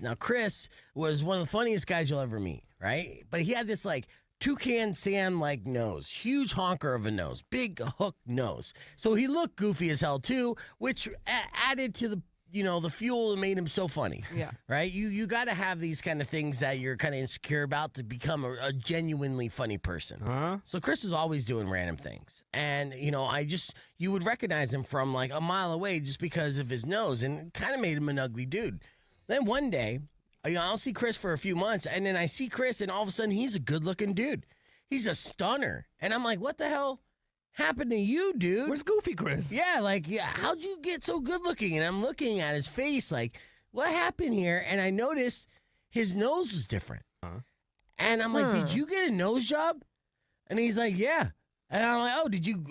Now, Chris was one of the funniest guys you'll ever meet, right? But he had this like Toucan Sam-like nose, huge honker of a nose, big hook nose. So he looked goofy as hell too, which added to the the fuel that made him so funny. Yeah. Right? You got to have these kind of things that you're kind of insecure about to become a genuinely funny person. So Chris is always doing random things. And, you would recognize him from like a mile away just because of his nose, and it kind of made him an ugly dude. Then one day, I'll see Chris for a few months, and then I see Chris, and all of a sudden, he's a good-looking dude. He's a stunner. And I'm like, what the hell happened to you, dude? Where's Goofy Chris? Yeah, how'd you get so good-looking? And I'm looking at his face like, what happened here? And I noticed his nose was different. And I'm like, did you get a nose job? And he's like, yeah. And I'm like, oh, did you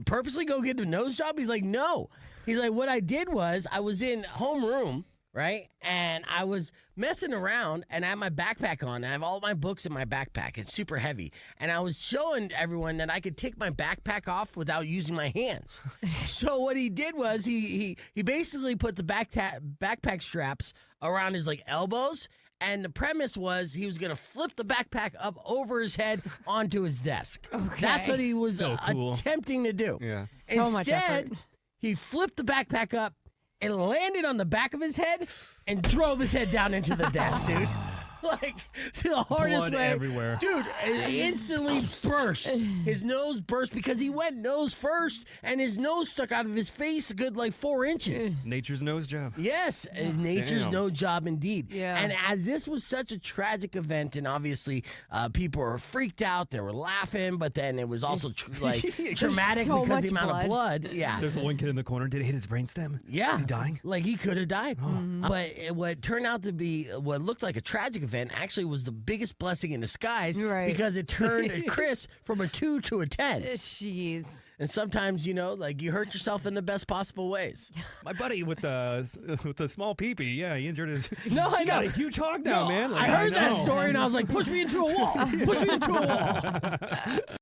purposely go get a nose job? He's like, no. He's like, what I did was I was in homeroom, right? And I was messing around, and I had my backpack on, and I have all my books in my backpack. It's super heavy. And I was showing everyone that I could take my backpack off without using my hands. So what he did was he basically put the backpack straps around his elbows, and the premise was he was going to flip the backpack up over his head onto his desk. Okay. That's what he was attempting to do. Yeah. So much effort. He flipped the backpack up, and landed on the back of his head and drove his head down into the desk, dude. Like, the hardest Blood way. everywhere. Dude, it instantly burst. His nose burst because he went nose first, and his nose stuck out of his face a good 4 inches. Nature's nose job. Yes, nature's nose job indeed. Yeah. And as this was such a tragic event, and obviously people were freaked out, they were laughing, but then it was also traumatic so because of much the amount of blood. Yeah. There's one kid in the corner. Did it hit his brainstem? Yeah. Is he dying? Like, he could have died. But what turned out to be what looked like a tragic event actually was the biggest blessing in disguise, Right. because it turned Chris from a 2 to a 10. Jeez. And sometimes, you hurt yourself in the best possible ways. My buddy with the small peepee, yeah, he injured his. No, I he got know. a huge hog now, man. I heard that story, and I was like, push me into a wall. Push me into a wall.